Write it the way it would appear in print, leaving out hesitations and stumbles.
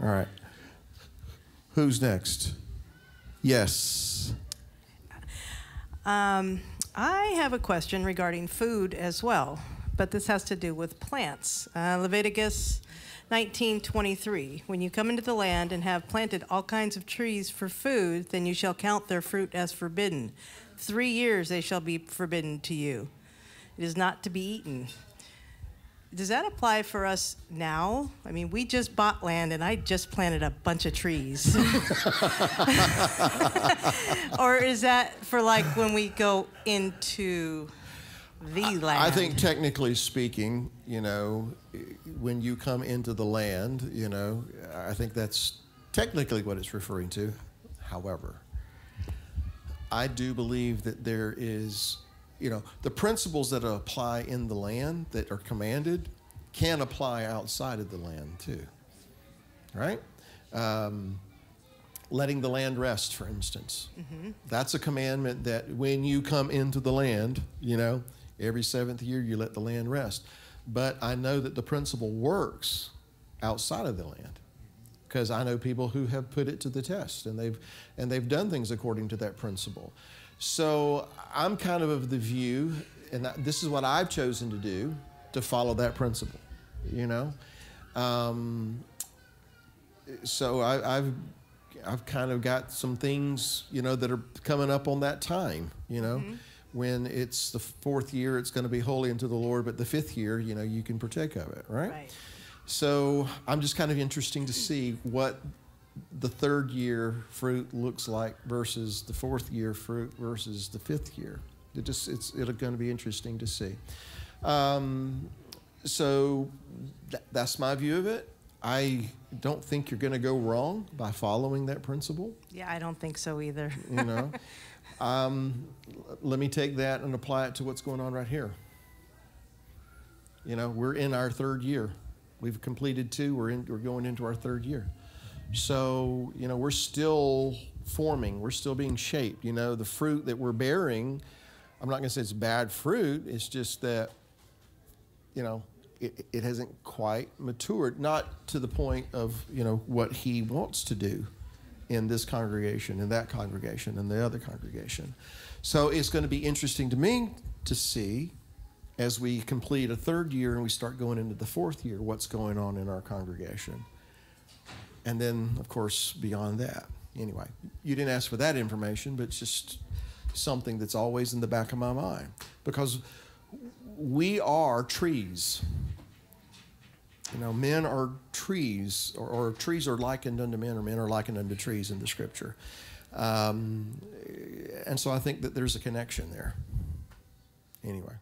All right. Who's next? Yes. I have a question regarding food as well, but this has to do with plants. Leviticus 19:23. When you come into the land and have planted all kinds of trees for food, then you shall count their fruit as forbidden. 3 years they shall be forbidden to you. It is not to be eaten. Does that apply for us now? I mean, we just bought land and I just planted a bunch of trees. Or is that for like when we go into the land? I think technically speaking, you know, when you come into the land, you know, I think that's technically what it's referring to. However, I do believe that there is, you know, the principles that apply in the land that are commanded can apply outside of the land too, right? Letting the land rest, for instance. Mm-hmm. That's a commandment that when you come into the land, you know, every 7th year you let the land rest. But I know that the principle works outside of the land because I know people who have put it to the test and they've done things according to that principle. So I'm kind of the view, and this is what I've chosen to do, to follow that principle, you know. So I've kind of got some things, you know, that are coming up on that time, you know. Mm-hmm. When it's the 4th year, it's going to be holy unto the Lord, but the 5th year, you know, you can partake of it, right? So I'm just kind of interesting to see what the 3rd year fruit looks like versus the 4th year fruit versus the 5th year. It's going to be interesting to see. So that's my view of it. I don't think you're going to go wrong by following that principle. Yeah, I don't think so either. You know, let me take that and apply it to what's going on right here. You know, we're in our 3rd year. We've completed 2. We're going into our 3rd year. So, you know, we're still forming. We're still being shaped. You know, the fruit that we're bearing, I'm not going to say it's bad fruit. It's just that, you know, it hasn't quite matured, not to the point of, you know, what he wants to do in this congregation, in that congregation, and the other congregation. So it's going to be interesting to me to see as we complete a 3rd year and we start going into the 4th year, what's going on in our congregation. And then, of course, beyond that. Anyway, you didn't ask for that information, but it's just something that's always in the back of my mind. Because we are trees. You know, men are trees, or trees are likened unto men, or men are likened unto trees in the Scripture. And so I think that there's a connection there. Anyway.